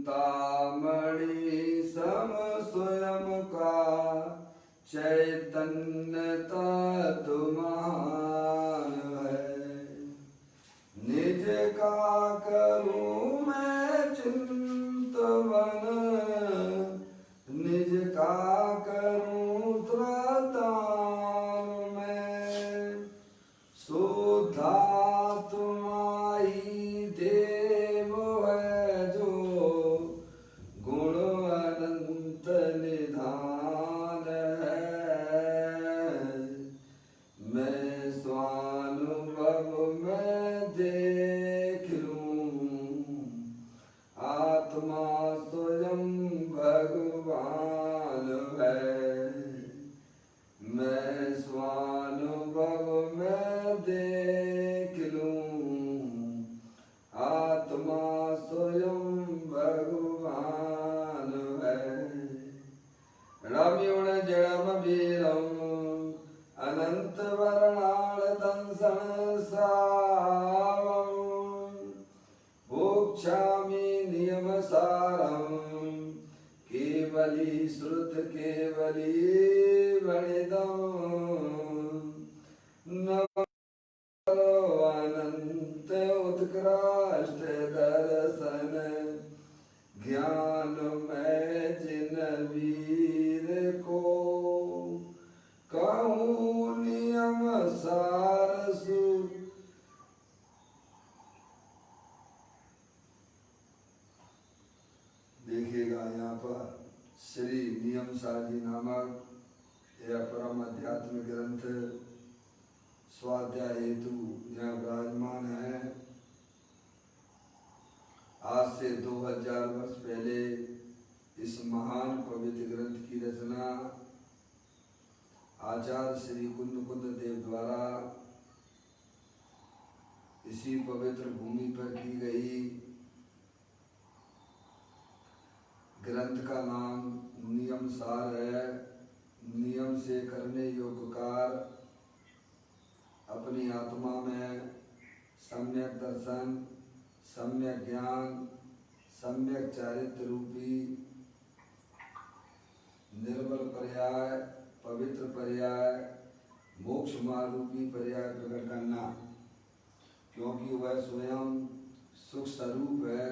चिंतामणि सम स्वयं का चैतन्य तत्व महान है। निज का करूं मैं चिंतवन, निज का करूं त्रतान मैं। शुद्धात्मा ही देव है जो गुण अनंत निधान है। मैं स्वानुभव में देख लूं, आत्मा स्वयं भगवान है। मैं स्वानुभव में देख लूं, आत्मा स्वयं भगवान है। रम्युण जड़म वीरम अनंत वर्णाल दंसन सावम, भोक्ष्यामि नियम सारम केवली श्रुत केवली वणिदम। नमो अनंत उत्कृष्ट दर्शन ज्ञान में जिन वीर को कहूँ नियम सार सु। देखिएगा यहाँ पर श्री नियम सार जी नामक यह परम आध्यात्मिक ग्रंथ स्वाध्याय हेतु यहाँ विराजमान है। आज से 2000 वर्ष पहले इस महान पवित्र ग्रंथ की रचना आचार्य श्री कुंद कुंद देव द्वारा इसी पवित्र भूमि पर की गई। ग्रंथ का नाम नियम सार है। नियम से करने योग्य कार्य अपनी आत्मा में सम्यक दर्शन, सम्यक ज्ञान, सम्यक चारित्र रूपी निर्मल पर्याय, पवित्र पर्याय, मोक्ष मार्ग रूपी पर्याय प्रकट करना, क्योंकि वह स्वयं सुख स्वरूप है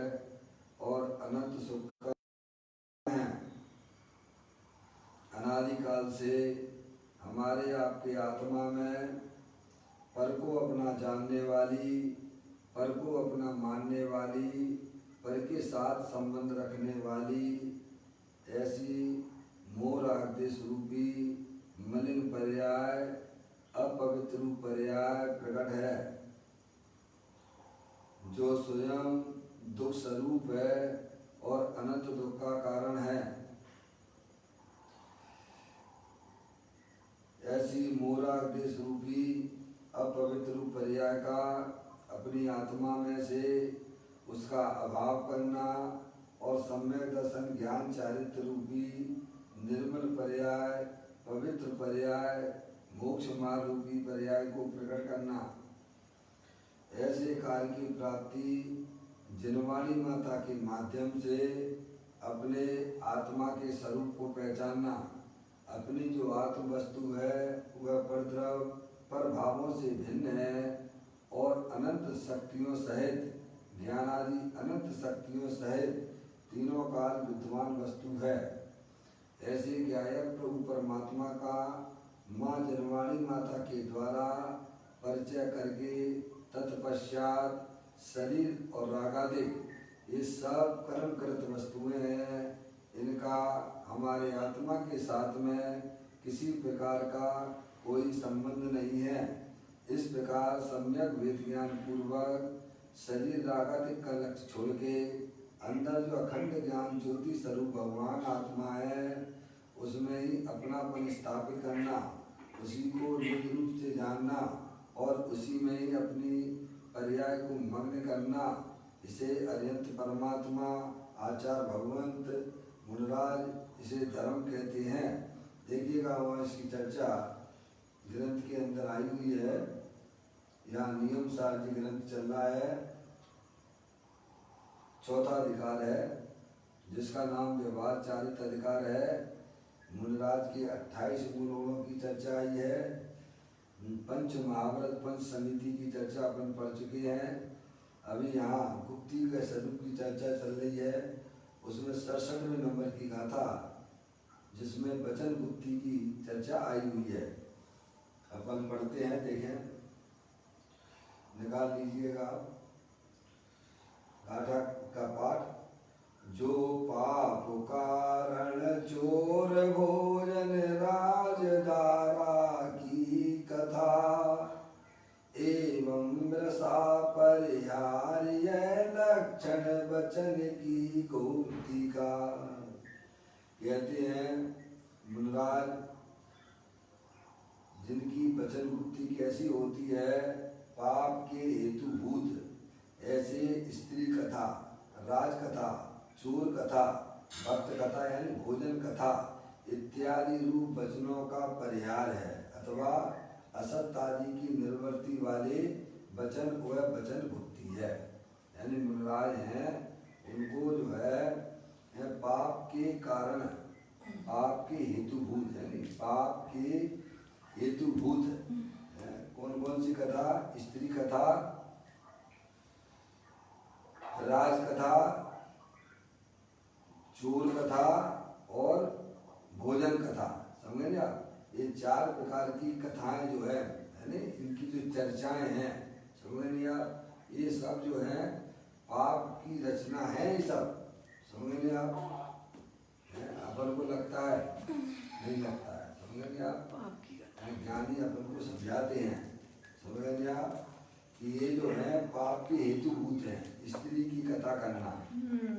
और अनंत सुख का है। अनादिकाल से हमारे आपके आत्मा में पर को अपना जानने वाली, पर को अपना मानने वाली, पर के साथ संबंध रखने वाली ऐसी मोर आदेश रूपी मलिन पर्याय, अपवित्र पर्याय प्रकट है, जो स्वयं दुख स्वरूप है और अनंत दुख का कारण है। ऐसी मोरादेश रूपी अपवित्र पर्याय का अपनी आत्मा में से उसका अभाव करना और सम्यक दर्शन ज्ञान चारित्र रूपी निर्मल पर्याय, पवित्र पर्याय, मोक्ष मार्ग रूपी पर्याय को प्रकट करना। ऐसे कार्य की प्राप्ति जिनवाणी माता के माध्यम से अपने आत्मा के स्वरूप को पहचानना। अपनी जो आत्म वस्तु है वह परद्रव पर भावों से भिन्न है और अनंत शक्तियों सहित, ज्ञानादि अनंत शक्तियों सहित तीनों काल विद्वान वस्तु है। ऐसे ज्ञायक प्रभु परमात्मा का माँ जनवाणी माता के द्वारा परिचय करके तत्पश्चात शरीर और रागादिक ये सब कर्मकृत वस्तुएं हैं। इनका हमारे आत्मा के साथ में किसी प्रकार का कोई संबंध नहीं है। इस प्रकार सम्यक वेद ज्ञान पूर्वक शरीर रागादिक का लक्ष्य छोड़ के अंदर जो अखंड ज्ञान ज्योति स्वरूप भगवान आत्मा है उसमें ही अपनापन स्थापित करना, उसी को निज रूप से जानना और उसी में ही अपनी पर्याय को मग्न करना। इसे अरिहंत परमात्मा आचार्य भगवंत मुनराज इसे धर्म कहते हैं। देखिएगा वहाँ इसकी चर्चा ग्रंथ के अंदर आई हुई है। यहाँ नियम सार जी ग्रंथ चल रहा है, चौथा अधिकार है जिसका नाम व्यवहार चालित अधिकार है। मुनिराज की 28 मूल गुणों की चर्चा आई है। पंच महाव्रत पंच समिति की चर्चा अपन पढ़ चुके हैं। अभी यहाँ गुप्ती के स्वरूप की चर्चा चल रही है। उसमें 67वें नंबर की गाथा जिसमें वचन गुप्ती की चर्चा आई हुई है। अपन पढ़ते हैं, देखें, निकाल लीजिएगा गाथा का पाठ। जो पाप कारण चोर भोजन राजदारा की कथा, एवं वृषा परिहार्य लक्षण वचन की गुप्ती का। कहते हैं मुनिराज, जिनकी वचन गुप्ती कैसी होती है, पाप के हेतुभूत ऐसे स्त्री कथा, राज कथा, चोर कथा, भक्त कथा यानी भोजन कथा इत्यादि रूप वचनों का परिहार है, अथवा असत्य आदि की निर्वृत्ति वाले वचन वह वचन गुप्ती है। यानी मुनिराज हैं, उनको जो है पाप के कारण, पाप के हेतुभूत, यानी पाप के हेतुभूत कौन कौन सी कथा, स्त्री कथा, राज कथा, चोर कथा और भोजन कथा, समझे ना। ये 4 प्रकार की कथाएं जो है ना, इनकी जो चर्चाएं हैं, समझे नहीं आप, ये सब जो है पाप की रचना है। ये सब समझे नहीं आप, अपन को लगता है, नहीं लगता है, समझे नहीं आप। ज्ञानी अपन को समझाते हैं, समझे नहीं आप, कि ये जो है पाप के हेतुभूत है। स्त्री की कथा करना,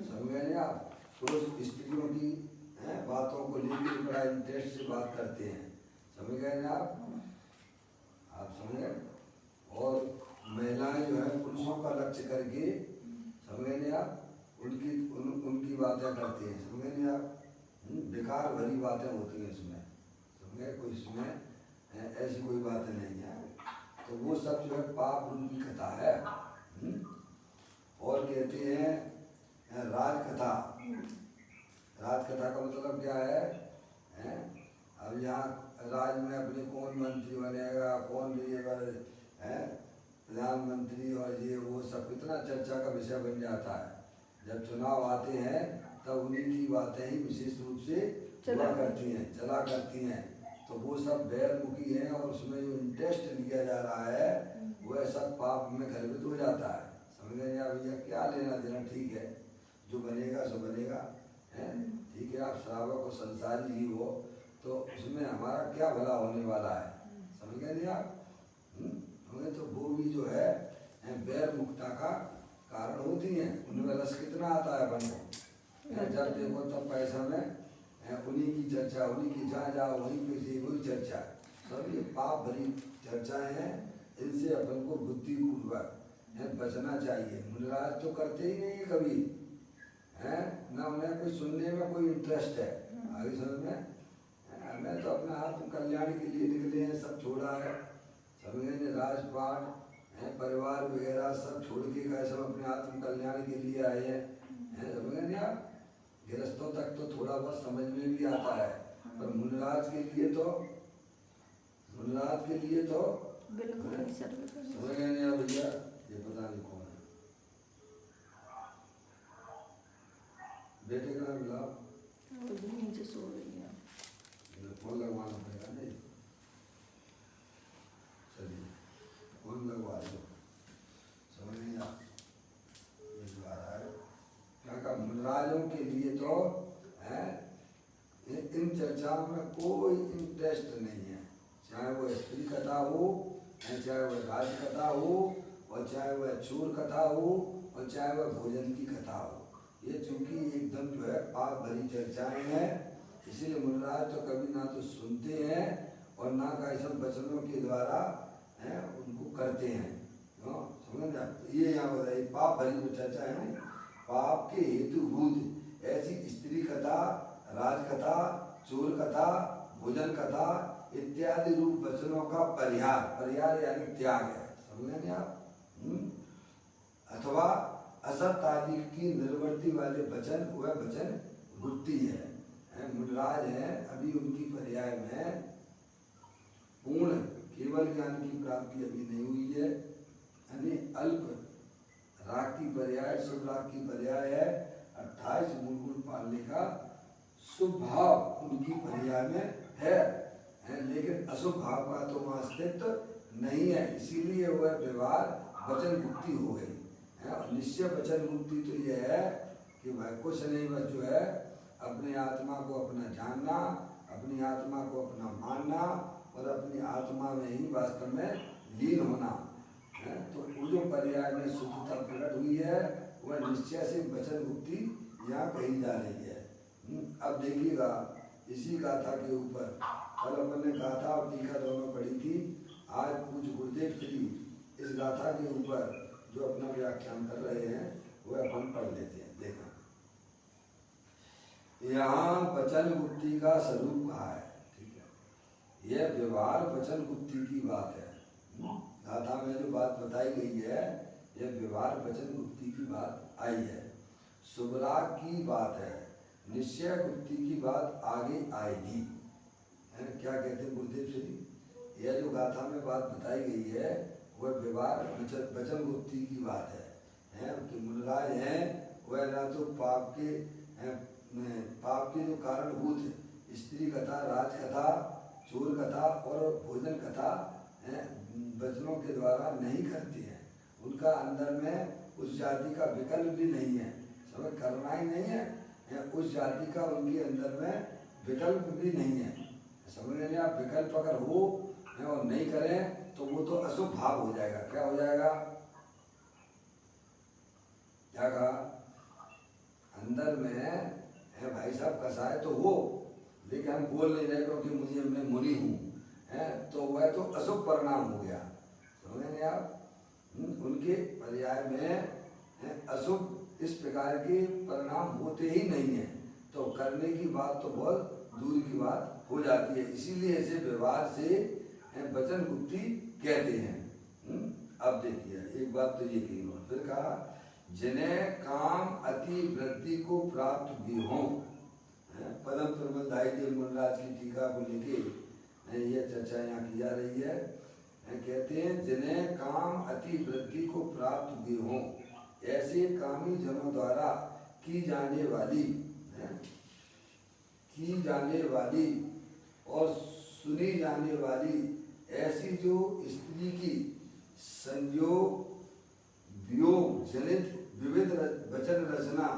समझे नहीं आप, पुरुष स्त्रियों की बातों को लेकर बड़ा इंटरेस्ट से बात करते हैं, समझ गए ना आप समझे। और महिलाएं जो है पुरुषों का लक्ष्य करके, समझे नहीं आप, उनकी बातें करती हैं, समझे नहीं आप। बेकार भरी बातें होती हैं इसमें, समझे, कोई इसमें ऐसी कोई बातें नहीं है। तो वो सब जो है पाप रूपी कथा है। और कहते हैं राज कथा। राज कथा का मतलब क्या है? अब यहाँ राज में अपने कौन मंत्री बनेगा, कौन है प्रधानमंत्री, और ये वो सब कितना चर्चा का विषय बन जाता है। जब चुनाव आते हैं तब उन्हीं की बातें ही विशेष रूप से चला करती हैं। तो वो सब बैरमुखी हैं, और उसमें जो इंटरेस्ट लिया जा रहा है वह सब पाप में गर्भित हो जाता है। समझ नहीं आ भैया, क्या लेना देना, ठीक है जो बनेगा सो बनेगा, ठीक है। आप श्रावक और संसारी ही हो तो उसमें हमारा क्या भला होने वाला है, समझ गए नहीं आप। हमें तो वो भी जो है बैर मुक्ता का कारण होती हैं। उनमें रस कितना आता है अपन को, जब देखो तब पैसा में उन्हीं की चर्चा, उन्हीं की जहाँ जाओ वहीं पे वही चर्चा। सब ये पाप भरी चर्चाएं हैं, इनसे अपन को बुद्धिपूर्वक बचना चाहिए। मुनिराज तो करते ही नहीं है कभी, ना उन्हें कोई सुनने में कोई इंटरेस्ट है। आगे समझ में, हमें तो अपना आत्म कल्याण के लिए निकले हैं, सब छोड़ा है, समझे। राजपाट परिवार वगैरह सब छोड़ के गए, सब अपने आत्म कल्याण के लिए आए हैं, समझे नहीं आप। गृहस्थों तक तो थोड़ा बहुत समझ में भी आता है, पर मुनिराज के लिए तो समझ गए नहीं भैया। ये पता नहीं कौन है, बेटे का बुलाओ, नीचे सो रही है, फोन लगवाना पड़ेगा। नहीं चलिए फोन लगवा दो, समझ नहीं आ रहा है क्या का। मुनिराजों के लिए तो इन चर्चाओं में कोई इंटरेस्ट नहीं है, चाहे वो स्त्री कथा हो, चाहे वह राज कथा हो, और चाहे वह चोर कथा हो, और चाहे वह भोजन की कथा हो। ये चूंकि एकदम जो है पाप भरी चर्चाएं हैं, इसीलिए मुनिराज तो कभी ना तो सुनते हैं और ना का सब वचनों के द्वारा उनको करते हैं। समझ आप। ये यहाँ बताइए पाप भरी जो चर्चा है ना, पाप के हेतुभूत ऐसी स्त्री कथा, राज कथा, चोर कथा, भोजन कथा इत्यादि रूप वचनों का परिहार यानी त्याग है, समझे नहीं आप। अथवा असत आदि की निर्वृत्ति वाले वचन वह वचन गुप्ती है। मुंडराज है, अभी उनकी पर्याय में पूर्ण केवल ज्ञान की प्राप्ति अभी नहीं हुई है, यानी अल्प राग की पर्याय शुभ राग की पर्याय है। 28 मूल गुण पालने का शुभ भाव उनकी पर्याय में है, लेकिन अशुभ भाव का तो वहाँ अस्तित्व नहीं है, इसीलिए वह व्यवहार वचन गुप्ती हो गई है। और निश्चय वचन गुप्ती तो यह है कि वह कुछ नहीं, बस जो है अपने आत्मा को अपना जानना, अपनी आत्मा को अपना मानना और अपनी आत्मा में ही वास्तव में लीन होना है। तो वो जो पर्याय में शुद्धता प्रकट हुई है वह निश्चय से वचन गुप्ती यहाँ कही जा रही है। अब देखिएगा इसी गाथा के ऊपर कल अपन ने गाथा और टीका दोनों पढ़ी थी, आज पूज्य गुरुदेव श्री इस गाथा के ऊपर जो अपना व्याख्यान कर रहे हैं वह अपन पढ़ लेते हैं। देखा यहाँ वचन गुप्ती का स्वरूप कहा है, ठीक है, यह व्यवहार वचन गुप्ती की बात है। गाथा में जो बात बताई गई है यह व्यवहार वचन गुप्ती की बात आई है, शुभराग की बात है, निश्चय गुप्ती की बात आगे आएगी। क्या कहते हैं गुरुदेव श्री, यह जो गाथा में बात बताई गई है वह व्यवहार वचन गुप्ती की बात है कि मुनराज हैं वह ना तो पाप के जो कारणभूत स्त्री कथा, राज कथा, चोर कथा और भोजन कथा वचनों के द्वारा नहीं करते हैं, उनका अंदर में उस जाति का विकल्प भी नहीं है, समझ करना ही नहीं है, उस जाति का उनके अंदर में विकल्प भी नहीं है। समझ लें आप, विकल्प अगर हो और नहीं करें तो वो तो अशुभ भाव हो जाएगा। क्या हो जाएगा, क्या कहा, अंदर में है भाई साहब कसाय तो हो, लेकिन हम बोल नहीं रहे क्योंकि मैं मुनि हूँ, तो वह तो अशुभ परिणाम हो गया। समझेंगे आप, उनके पर्याय में अशुभ इस प्रकार के परिणाम होते ही नहीं है, तो करने की बात तो बहुत दूर की बात हो जाती है। इसीलिए ऐसे व्यवहार से वचन गुप्ती कहते हैं। अब देखिए एक बात तो ये कही, फिर कहा जिन्हें काम अति वृद्धि को प्राप्त भी हो, पदम प्रबंधाई देव मुनराज की टीका को लेके यह चर्चा यहाँ की जा रही है। कहते हैं जिन्हें काम अति वृद्धि को प्राप्त भी हो, ऐसे कामी जनों द्वारा की जाने वाली और सुनी जाने वाली ऐसी जो स्त्री की संयोग वियोग जनित विविध वचन रचना,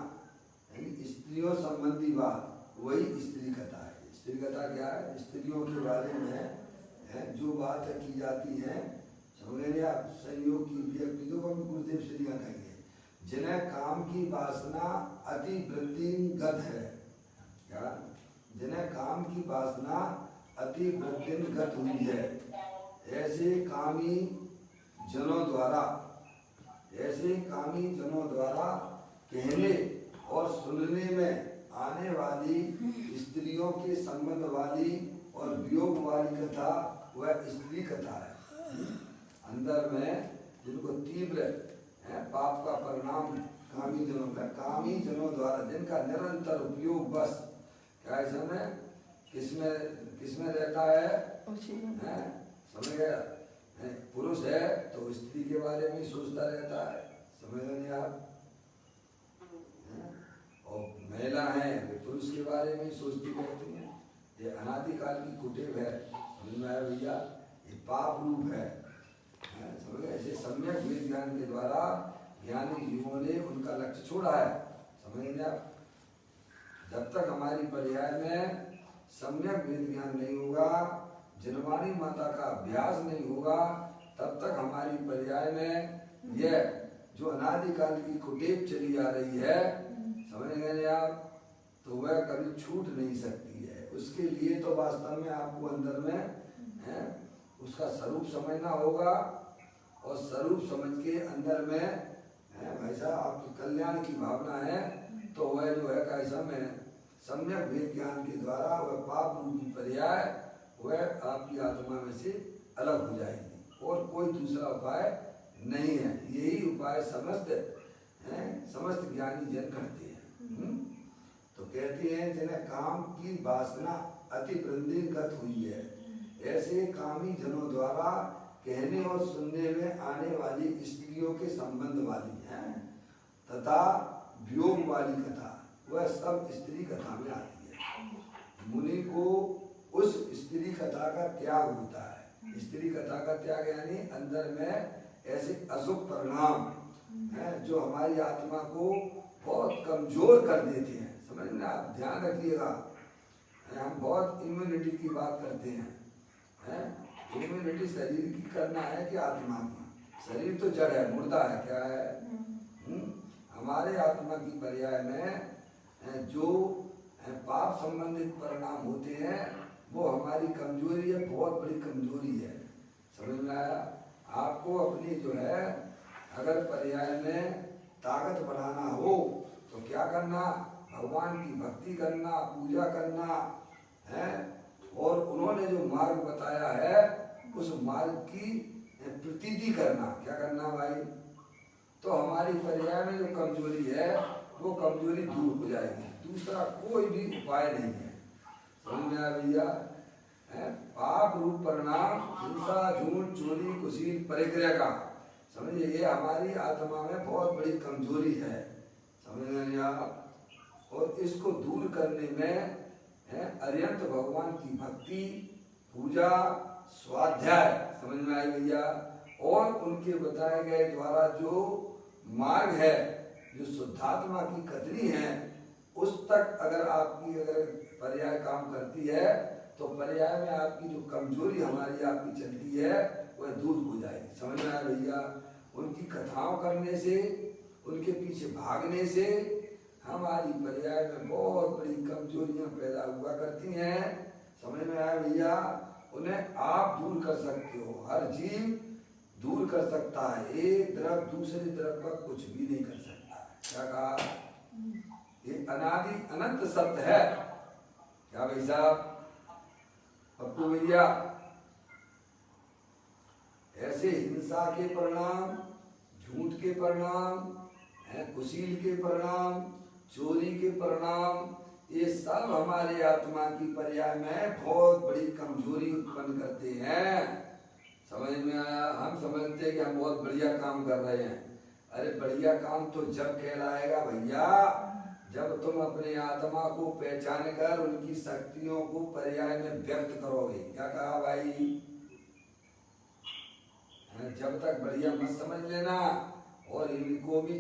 स्त्रियों संबंधी बात, वही स्त्री कथा है। स्त्री कथा क्या है, स्त्रियों के बारे में जो बात की जाती है, समझ आप, संयोग की व्यक्तियों को भी गुरुदेव श्री कहेंगे, जिन्हें काम की वासना अति वृद्धिगत है। क्या, जिन्हें काम की वासना अति वृद्धिगत हुई है, ऐसे कामी जनों द्वारा कहने और सुनने में आने वाली स्त्रियों के संबंध वाली और वियोग वाली कथा वह स्त्री कथा है। अंदर में जिनको तीव्र पाप का परिणाम कामी जनों द्वारा जिनका निरंतर उपयोग बस क्या है समय किसमें रहता है, समझ गया, पुरुष है तो स्त्री के बारे में सोचता रहता है, समझ नहीं आप, और महिला है वे पुरुष के बारे में सोचती रहती हैं। ये अनादिकाल की कुटेव है, समझ में आया भैया, ये पाप रूप है। समझ गए, ऐसे सम्यक वेद ज्ञान के द्वारा ज्ञानी जीवों ने उनका लक्ष्य छोड़ा है। समझ गए आप, जब तक हमारी पर्याय में सम्यक वेद ज्ञान नहीं होगा, जनवाणी माता का अभ्यास नहीं होगा, तब तक हमारी पर्याय में यह जो अनादिकाल की कुटेव चली आ रही है, समझ गए आप, तो वह कभी छूट नहीं सकती है। उसके लिए तो वास्तव में आपको अंदर में उसका स्वरूप समझना होगा, और स्वरूप समझ के अंदर में भाई साहब आपकी कल्याण की भावना है, तो वह जो है कैसा में सम्यक वेद ज्ञान के द्वारा वह पाप रूपी पर्याय वह आपकी आत्मा में से अलग हो जाएगी, और कोई दूसरा उपाय नहीं है। यही उपाय समस्त हैं समस्त ज्ञानी जन करते हैं। तो कहते हैं जिन्हें काम की वासना अति वृद्धिगत हुई है, ऐसे कामी जनों द्वारा कहने और सुनने में आने वाली स्त्रियों के संबंध वाली है तथा व्योग वाली कथा वह सब स्त्री कथा में आती है। मुनि को उस स्त्री कथा का त्याग होता है। स्त्री कथा का त्याग यानी अंदर में ऐसे अशुभ परिणाम है जो हमारी आत्मा को बहुत कमजोर कर देते हैं। समझ में, आप ध्यान रखिएगा, हम बहुत इम्यूनिटी की बात करते हैं। इम्यूनिटी शरीर की करना है कि आत्मा की? शरीर तो जड़ है, मुर्दा है, क्या है? हमारे आत्मा की पर्याय में जो पाप संबंधित परिणाम होते हैं वो हमारी कमजोरी है, बहुत बड़ी कमजोरी है। समझ में आया? आपको अपनी जो है अगर पर्याय में ताकत बढ़ाना हो तो क्या करना? भगवान की भक्ति करना, पूजा करना है, और उन्होंने जो मार्ग बताया है उस मार्ग की प्रतीति करना। क्या करना भाई? तो हमारी पर्याय में जो कमजोरी है वो कमजोरी दूर हो जाएगी। दूसरा कोई भी उपाय नहीं है। समझ में आया भैया? पाप रूप परिणाम हिंसा, झूठ, चोरी, कुशील, परिग्रह का, समझिए ये हमारी आत्मा में बहुत बड़ी कमजोरी है। समझ में नहीं आया? और इसको दूर करने में अरिहंत भगवान की भक्ति, पूजा, स्वाध्याय, समझ में आई भैया? और उनके बताए गए द्वारा जो मार्ग है, जो शुद्धात्मा की कथनी है, उस तक अगर आपकी पर्याय काम करती है तो पर्याय में आपकी जो कमजोरी हमारी आपकी चलती है वह दूर हो जाएगी। समझ में आया भैया? उनकी कथाओं करने से, उनके पीछे भागने से हमारी पर्याय में बहुत बड़ी कमजोरियां पैदा हुआ करती हैं। समझ में आया भैया? उन्हें आप दूर कर सकते हो, हर जीव दूर कर सकता है। एक द्रव दूसरे द्रव पर कुछ भी नहीं कर सकता। क्या कहा? ये अनादि अनंत सत्य है। क्या भाई साहब? पप्पू भैया, ऐसे हिंसा के परिणाम, झूठ के परिणाम, कुशील के परिणाम, चोरी के परिणाम, ये सब हमारे आत्मा की पर्याय में बहुत बड़ी कमजोरी उत्पन्न करते हैं। समझ में आया? हम समझते हैं कि हम बहुत बढ़िया काम कर रहे हैं। अरे बढ़िया काम तो जब कहलाएगा भैया जब तुम अपने आत्मा को पहचान कर उनकी शक्तियों को पर्याय में व्यक्त करोगे। क्या कहा भाई? जब तक बढ़िया मत समझ लेना और इनको भी